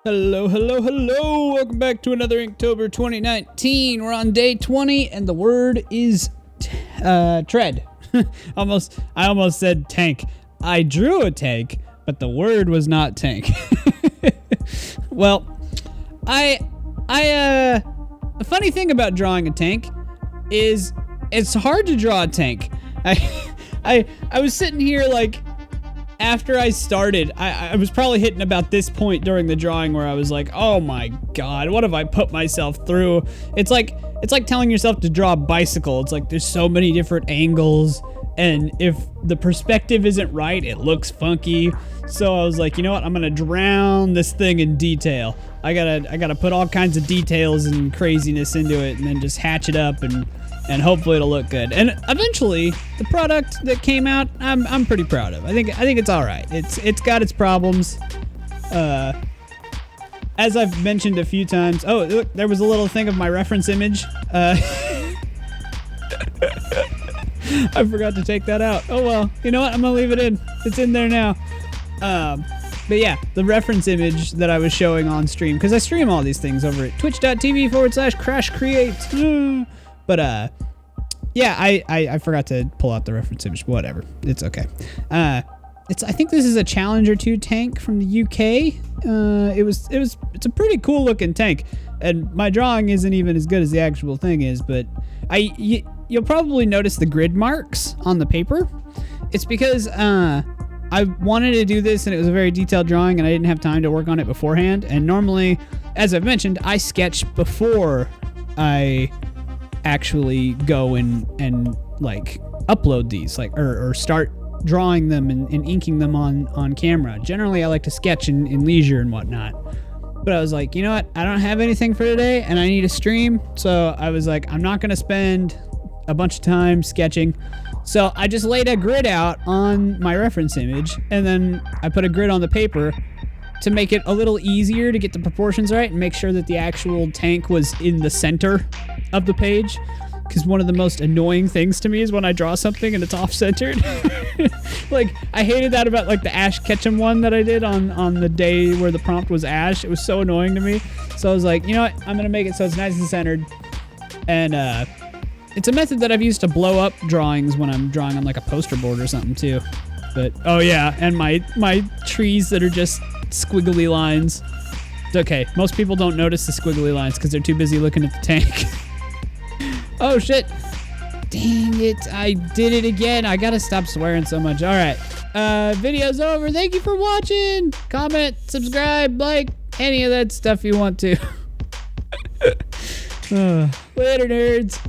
Hello, hello, hello. Welcome back to another Inktober 2019. We're on day 20 and the word is tread. I almost said tank. I drew a tank, but the word was not tank. Well, the funny thing about drawing a tank is it's hard to draw a tank. I was sitting here like, after I started, I was probably hitting about this point during the drawing where I was like, oh my God, what have I put myself through? It's like telling yourself to draw a bicycle. It's like there's so many different angles, and if the perspective isn't right, it looks funky. So I was like, you know what? I'm gonna drown this thing in detail. I gotta put all kinds of details and craziness into it, and then just hatch it up and hopefully it'll look good. And eventually, the product that came out, I'm pretty proud of. I think it's all right. It's got its problems. As I've mentioned a few times. Oh, look, there was a little thing of my reference image. I forgot to take that out. Oh well, you know what? I'm gonna leave it in. It's in there now. But yeah, the reference image that I was showing on stream, because I stream all these things over at twitch.tv/crashcreate. Yeah, I forgot to pull out the reference image. Whatever, it's okay. I think this is a Challenger 2 tank from the UK. It's a pretty cool looking tank, and my drawing isn't even as good as the actual thing is. But you'll probably notice the grid marks on the paper. It's because I wanted to do this, and it was a very detailed drawing, and I didn't have time to work on it beforehand. And normally, as I've mentioned, I sketch before I actually go and like upload these, like or start drawing them and inking them on camera. Generally, I like to sketch in leisure and whatnot. But I was like, you know what? I don't have anything for today, and I need a stream. So I was like, I'm not gonna spend a bunch of time sketching. So I just laid a grid out on my reference image, and then I put a grid on the paper to make it a little easier to get the proportions right and make sure that the actual tank was in the center of the page. Because one of the most annoying things to me is when I draw something and it's off-centered. Like, I hated that about like the Ash Ketchum one that I did on the day where the prompt was Ash. It was so annoying to me. So I was like, you know what? I'm gonna make it so it's nice and centered. And it's a method that I've used to blow up drawings when I'm drawing on like a poster board or something too. But oh yeah, and my trees that are just squiggly lines. It's okay. Most people don't notice the squiggly lines because they're too busy looking at the tank. Oh shit. Dang it. I did it again. I gotta stop swearing so much. Alright. Video's over. Thank you for watching. Comment, subscribe, like, any of that stuff you want to. Later, nerds.